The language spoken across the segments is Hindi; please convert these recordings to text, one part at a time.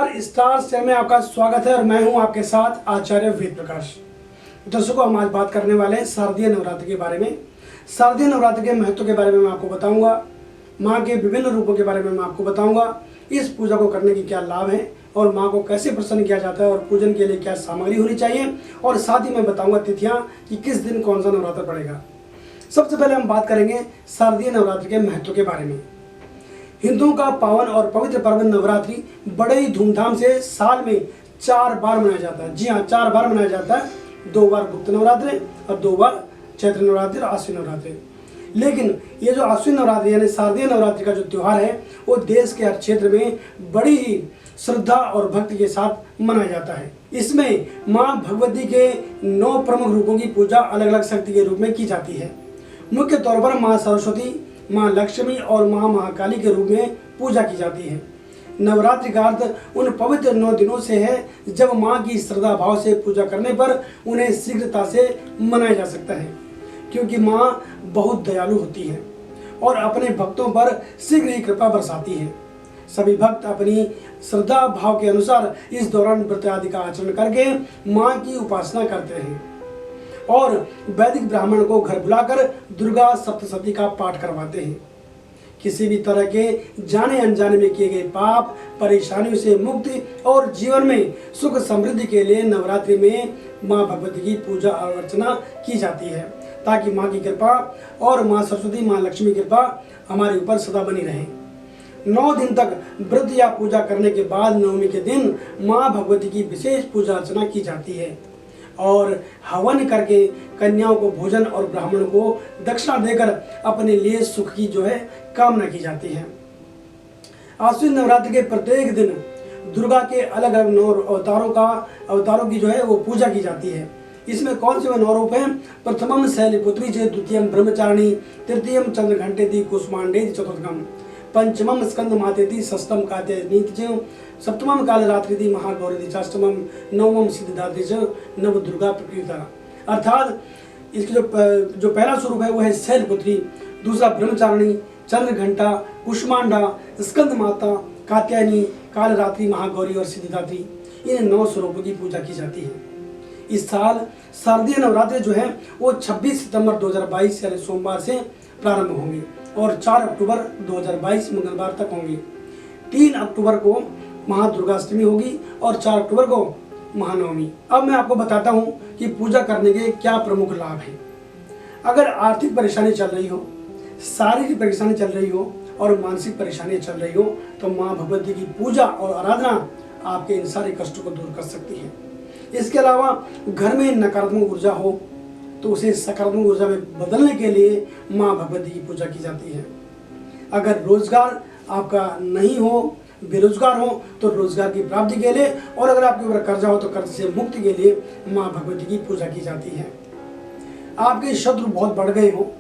नमस्कार, स्टार्स चैनल में आपका स्वागत है और मैं हूं आपके साथ आचार्य वेद प्रकाश। दर्शकों, हम आज बात करने वाले हैं शारदीय नवरात्र के बारे में। शारदीय नवरात्र के महत्व के बारे में मैं आपको बताऊंगा, माँ के विभिन्न रूपों के बारे में मैं आपको बताऊंगा, इस पूजा को करने के क्या लाभ हैं और माँ को कैसे प्रसन्न किया जाता है और पूजन के लिए क्या सामग्री होनी चाहिए, और साथ ही मैं बताऊंगा तिथियां कि किस दिन कौन सा नवरात्र पड़ेगा। सबसे पहले हम बात करेंगे शारदीय नवरात्र के महत्व के बारे में। हिंदुओं का पावन और पवित्र पर्व नवरात्रि बड़े ही धूमधाम से साल में 4 बार मनाया जाता है। जी हाँ, 4 बार मनाया जाता है। 2 बार गुप्त नवरात्रि और 2 बार चैत्र नवरात्रि और आश्विन नवरात्रि। लेकिन ये जो आश्विन नवरात्रि यानी शारदीय नवरात्रि का जो त्यौहार है वो देश के हर क्षेत्र में बड़ी ही श्रद्धा और भक्ति के साथ मनाया जाता है। इसमें माँ भगवती के 9 प्रमुख रूपों की पूजा अलग अलग शक्ति के रूप में की जाती है। मुख्य तौर पर माँ सरस्वती, माँ लक्ष्मी और माँ महाकाली के रूप में पूजा की जाती है। नवरात्रि का अर्थ उन पवित्र 9 दिनों से है जब माँ की श्रद्धा भाव से पूजा करने पर उन्हें शीघ्रता से मनाया जा सकता है, क्योंकि माँ बहुत दयालु होती है और अपने भक्तों पर शीघ्र ही कृपा बरसाती है। सभी भक्त अपनी श्रद्धा भाव के अनुसार इस दौरान व्रत आदि का आचरण करके माँ की उपासना करते हैं और वैदिक ब्राह्मण को घर बुलाकर दुर्गा सप्तशती का पाठ करवाते हैं। किसी भी तरह के जाने अनजाने में किए गए पाप, परेशानियों से मुक्ति और जीवन में सुख समृद्धि के लिए नवरात्रि में माँ भगवती की पूजा और अर्चना की जाती है, ताकि माँ की कृपा और माँ सरस्वती, माँ लक्ष्मी की कृपा हमारे ऊपर सदा बनी रहे। 9 दिन तक व्रत या पूजा करने के बाद नवमी के दिन माँ भगवती की विशेष पूजा अर्चना की जाती है और हवन करके कन्याओं को भोजन और ब्राह्मणों को दक्षिणा देकर अपने लिए सुख की जो है कामना की जाती है। आश्विन नवरात्र के प्रत्येक दिन दुर्गा के अलग अलग 9 अवतारों की जो है वो पूजा की जाती है। इसमें कौन से 9 रूप हैं? प्रथमम शैलपुत्री च, द्वितीयम ब्रह्मचारिणी, तृतीयम चंद्रघंटेति कुसुमांडेति, चतुर्थम पंचमम स्कंद मातेति, षष्ठम कात्यायनीति, सप्तमम कालरात्रिति, महागौरी, अष्टमम नवमम सिद्धिदात्री च, नव दुर्गा प्रकृता। अर्थात इसकी जो पहला स्वरूप है वो है शैलपुत्री, दूसरा ब्रह्मचारिणी, चंद्रघंटा, कुष्मांडा, स्कंद माता, कात्यायनी, कालरात्रि, महागौरी और सिद्धिदात्री। इन 9 स्वरूपों की पूजा की जाती है। इस साल शारदीय नवरात्रि जो है वो 26 सितंबर 2022 यानी सोमवार से प्रारंभ होंगे और 4 अक्टूबर 2022 मंगलवार तक होंगे। 3 अक्टूबर को महादुर्गाष्टमी होगी और 4 अक्टूबर को महानवमी। अब मैं आपको बताता हूँ कि पूजा करने के क्या प्रमुख लाभ हैं। अगर आर्थिक परेशानी चल रही हो, शारीरिक परेशानी चल रही हो और मानसिक परेशानी चल रही हो तो माँ भगवती की पूजा और आराधना आपके इन सारे कष्टों को दूर कर सकती है। इसके अलावा घर में नकारात्मक ऊर्जा हो तो उसे सकारात्मक ऊर्जा में बदलने के लिए माँ भगवती की पूजा की जाती है। अगर रोजगार आपका नहीं हो, बेरोजगार हो तो रोजगार की प्राप्ति के लिए, और अगर आपके ऊपर कर्जा हो तो कर्ज से मुक्ति के लिए माँ भगवती की पूजा की जाती है। आपके शत्रु बहुत बढ़ गए हो,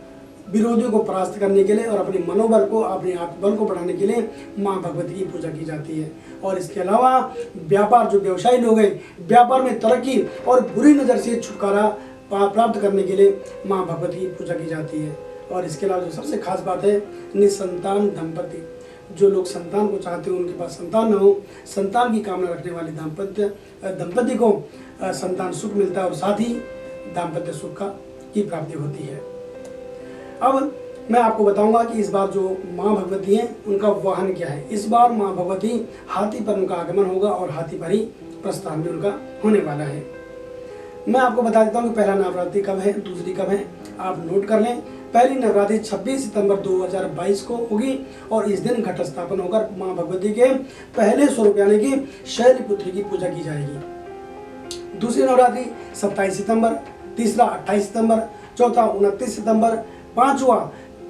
विरोधियों को परास्त करने के लिए और अपने मनोबल को, अपने आत्मबल को बढ़ाने के लिए माँ भगवती की पूजा की जाती है। और इसके अलावा व्यापार, जो व्यवसायी लोग हैं, व्यापार में तरक्की और बुरी नज़र से छुटकारा प्राप्त करने के लिए माँ भगवती की पूजा की जाती है। और इसके अलावा जो सबसे खास बात है, निसंतान दंपति, जो लोग संतान को चाहते हो, उनके पास संतान न हो, संतान की कामना रखने वाले दंपति को संतान सुख मिलता है और साथ ही दाम्पत्य सुख की प्राप्ति होती है। अब मैं आपको बताऊंगा कि इस बार जो माँ भगवती हैं उनका वाहन क्या है। इस बार माँ भगवती हाथी पर उनका आगमन होगा और हाथी पर ही प्रस्थान भी उनका होने वाला है। मैं आपको बता देता हूँ कि पहला नवरात्रि कब है, दूसरी कब है, आप नोट कर लें। पहली नवरात्रि 26 सितंबर 2022 को होगी और इस दिन घट स्थापन होकर माँ भगवती के पहले स्वरूप यानी कि शैलपुत्री की पूजा की जाएगी। दूसरी नवरात्रि 27 सितंबर, तीसरा 28 सितंबर, चौथा 29 सितंबर, पांचवा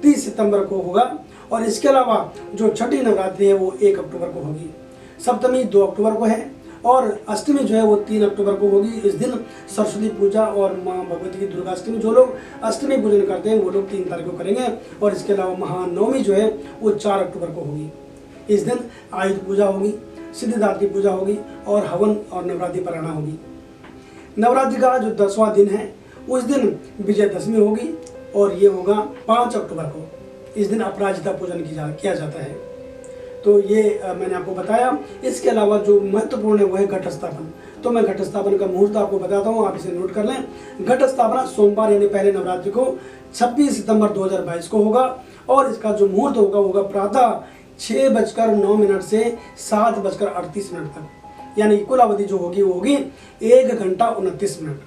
30 सितंबर को होगा। और इसके अलावा जो छठी नवरात्रि है वो 1 अक्टूबर को होगी। सप्तमी 2 अक्टूबर को है और अष्टमी जो है वो 3 अक्टूबर को होगी। इस दिन सरस्वती पूजा और माँ भगवती की दुर्गाष्टमी, जो लोग अष्टमी पूजन करते हैं वो लोग 3 तारीख को करेंगे। और इसके अलावा महानवमी जो है वो 4 अक्टूबर को होगी। इस दिन आयुध पूजा होगी, सिद्धिदात्री पूजा होगी और हवन और नवरात्रि पारायण होगी। नवरात्रि का जो 10वां दिन है उस दिन विजयदशमी होगी और ये होगा 5 अक्टूबर को। इस दिन अपराजिता पूजन किया जाता है। तो ये मैंने आपको बताया। इसके अलावा जो महत्वपूर्ण है वो है घट स्थापन। तो मैं घट स्थापन का मुहूर्त आपको बताता हूँ, आप इसे नोट कर लें। घट स्थापना सोमवार यानी पहले नवरात्रि को 26 सितंबर 2022 को होगा और इसका जो मुहूर्त होगा प्रातः 6:09 से 7:38 तक, यानी कुल अवधि जो होगी वो होगी 1 घंटा 29 मिनट।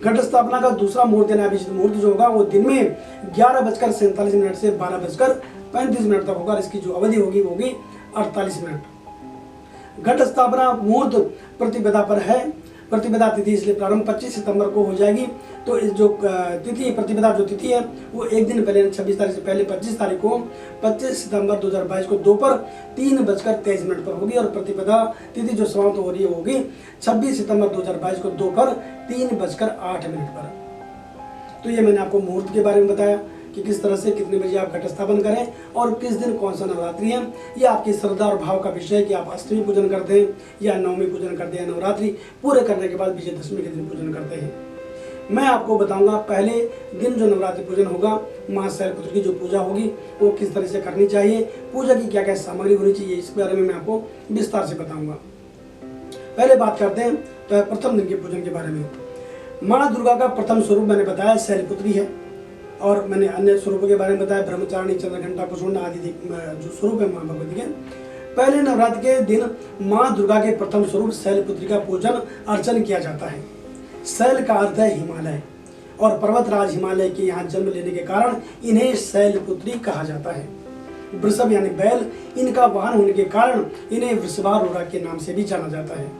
घट स्थापना का दूसरा मुहूर्त यानी अभिजित मुहूर्त जो होगा वो दिन में 11:47 से 12:35 तक होगा। इसकी जो अवधि होगी वो होगी 48 मिनट। घट स्थापना मुहूर्त प्रतिपदा पर है। प्रतिपदा तिथि इसलिए प्रारंभ 25 सितंबर को हो जाएगी। तो इस जो तिथि प्रतिपदा जो तिथि है वो एक दिन पहले 26 तारीख से पहले 25 तारीख को 25 सितंबर 2022 को दोपहर 3:23 पर होगी और प्रतिपदा तिथि जो समाप्त हो रही है वो होगी 26 सितंबर 2022 को दोपहर 3:08 पर। तो ये मैंने आपको मुहूर्त के बारे में बताया कि किस तरह से कितने बजे आप घट स्थापन करें और किस दिन कौन सा नवरात्रि है। यह आपकी श्रद्धा और भाव का विषय है कि आप अष्टमी पूजन करते हैं या नवमी पूजन करते हैं, नवरात्रि पूरे करने के बाद विजयदशमी के दिन पूजन करते हैं। मैं आपको बताऊंगा पहले दिन जो नवरात्रि पूजन होगा, माँ शैलपुत्री की जो पूजा होगी वो किस तरह से करनी चाहिए, पूजा की क्या क्या सामग्री होनी चाहिए, इस बारे में मैं आपको विस्तार से बताऊंगा। पहले बात करते हैं तो प्रथम दिन के पूजन के बारे में। माँ दुर्गा का प्रथम स्वरूप मैंने बताया शैलपुत्री है और मैंने अन्य स्वरूपों के बारे में बताया, ब्रह्मचारिणी, चंद्रघंटा, कुसुंडा आदि जो स्वरूप है माँ भगवती के। पहले नवरात्र के दिन माँ दुर्गा के प्रथम स्वरूप शैलपुत्री का पूजन अर्चन किया जाता है। शैल का अर्थ है हिमालय और पर्वतराज हिमालय के यहाँ जन्म लेने के कारण इन्हें शैलपुत्री कहा जाता है। वृषभ यानी बैल इनका वाहन होने के कारण इन्हें वृषभारूढ़ा के नाम से भी जाना जाता है।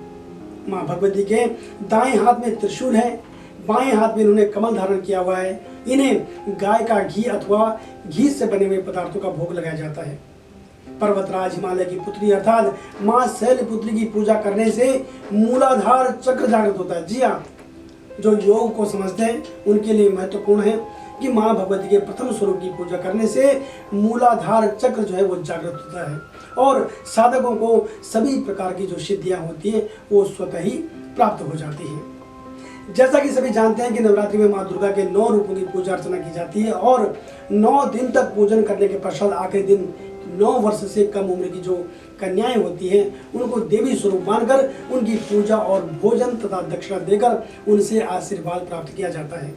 माँ भगवती के दाएं हाथ में त्रिशूल है, बाएं हाथ में इन्होंने कमल धारण किया हुआ है। इन्हें गाय का घी अथवा घी से बने हुए पदार्थों का भोग लगाया जाता है। पर्वतराज हिमालय की पुत्री अर्थात माँ शैलपुत्री की पूजा करने से मूलाधार चक्र जागृत होता है। जी हाँ, जो योग को समझते हैं उनके लिए महत्वपूर्ण है कि माँ भगवती के प्रथम स्वरूप की पूजा करने से मूलाधार चक्र जो है वो जागृत होता है और साधकों को सभी प्रकार की जो सिद्धियां होती है वो स्वतः ही प्राप्त हो जाती है। जैसा कि सभी जानते हैं कि नवरात्रि में माँ दुर्गा के 9 रूपों की पूजा अर्चना की जाती है और 9 दिन तक पूजन करने के पश्चात आखिरी दिन 9 वर्ष से कम उम्र की जो कन्याएं होती हैं उनको देवी स्वरूप मानकर उनकी पूजा और भोजन तथा दक्षिणा देकर उनसे आशीर्वाद प्राप्त किया जाता है।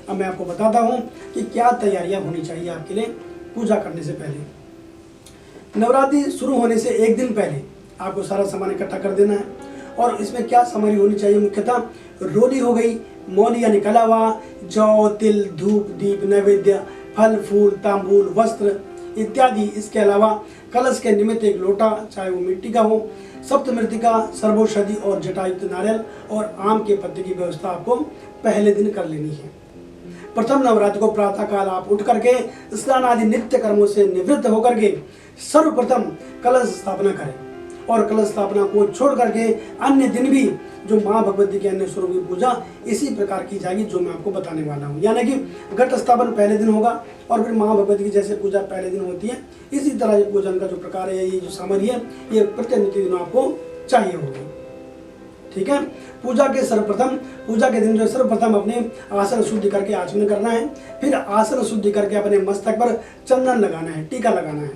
अब मैं आपको बताता हूँ कि क्या तैयारियां होनी चाहिए आपके लिए पूजा करने से पहले। नवरात्रि शुरू होने से एक दिन पहले आपको सारा सामान इकट्ठा कर देना है और इसमें क्या सामग्री होनी चाहिए, मुख्यतः रोली हो गई, मौली यानी कलावा, जौ, तिल, धूप, दीप, नैवेद्य, फल, फूल, तांबूल, वस्त्र इत्यादि। इसके अलावा कलश के निमित्त एक लोटा, चाहे वो मिट्टी का हो, सप्तमृतिका, सर्वौषधि और जटायुक्त नारियल और आम के पत्ते की व्यवस्था आपको पहले दिन कर लेनी है। प्रथम नवरात्र को प्रातः काल आप उठ करके स्नान आदि नित्य कर्मों से निवृत्त होकर के सर्वप्रथम कलश स्थापना करें और कलश स्थापना को छोड़ करके अन्य दिन भी जो माँ भगवती के अन्य स्वरूप की पूजा इसी प्रकार की जाएगी जो मैं आपको बताने वाला हूँ। यानी कि घट स्थापन पहले दिन होगा और फिर माँ भगवती की जैसे पूजा पहले दिन होती है इसी तरह ये पूजन का जो प्रकार है, ये जो सामग्री है, ये प्रत्येक दिनों आपको चाहिए होगी। ठीक है। पूजा के दिन जो सर्वप्रथम अपने आसन शुद्धि करके आचमन करना है, फिर आसन शुद्धि करके अपने मस्तक पर चंदन लगाना है, टीका लगाना है,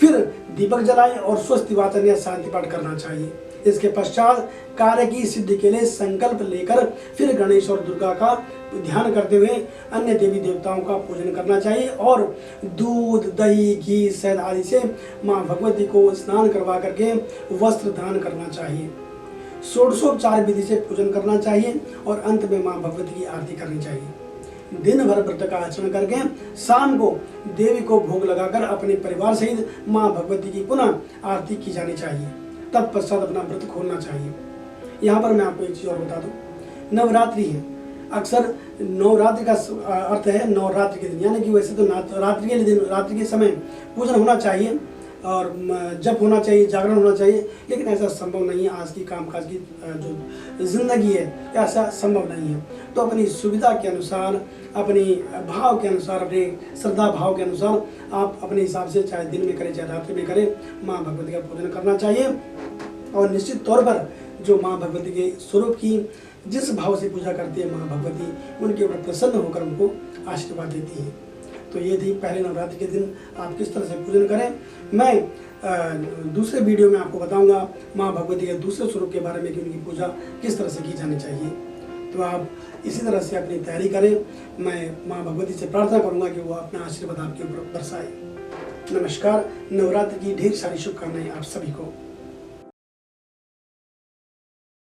फिर दीपक जलाएं और स्वस्ति वाचन या शांति पाठ करना चाहिए। इसके पश्चात कार्य की सिद्धि के लिए संकल्प लेकर फिर गणेश और दुर्गा का ध्यान करते हुए अन्य देवी देवताओं का पूजन करना चाहिए और दूध, दही, घी, शहद आदि से माँ भगवती को स्नान करवा करके वस्त्र दान करना चाहिए। षोडशोपचार विधि से पूजन करना चाहिए और अंत में माँ भगवती की आरती करनी चाहिए। दिन भर व्रत का आचरण करके शाम को देवी को भोग लगाकर अपने परिवार सहित माँ भगवती की पुनः आरती की जानी चाहिए। तत्पश्चात अपना व्रत खोलना चाहिए। यहाँ पर मैं आपको एक चीज और बता दूं, नवरात्रि है, अक्सर नवरात्रि का अर्थ है नवरात्रि के दिन, यानी कि वैसे तो रात्रि के दिन, रात्रि के समय पूजन होना चाहिए और जप होना चाहिए, जागरण होना चाहिए, लेकिन ऐसा संभव नहीं है। आज की कामकाज की जो जिंदगी है ऐसा संभव नहीं है। तो अपनी सुविधा के अनुसार, अपनी भाव के अनुसार, अपने श्रद्धा भाव के अनुसार आप अपने हिसाब से चाहे दिन में करें चाहे रात्रि में करें माँ भगवती का पूजन करना चाहिए। और निश्चित तौर पर जो माँ भगवती के स्वरूप की जिस भाव से पूजा करती है माँ भगवती, उनके ऊपर प्रसन्न होकर उनको आशीर्वाद देती है। तो ये थी पहले नवरात्रि के दिन आप किस तरह से पूजन करें। मैं दूसरे वीडियो में आपको बताऊंगा माँ भगवती के दूसरे स्वरूप के बारे में कि उनकी पूजा किस तरह से की जानी चाहिए। तो आप इसी तरह से अपनी तैयारी करें। मैं माँ भगवती से प्रार्थना करूंगा कि वो अपना आशीर्वाद आपके ऊपर बरसाए। नमस्कार। नवरात्र की ढेर सारी शुभकामनाएं आप सभी को।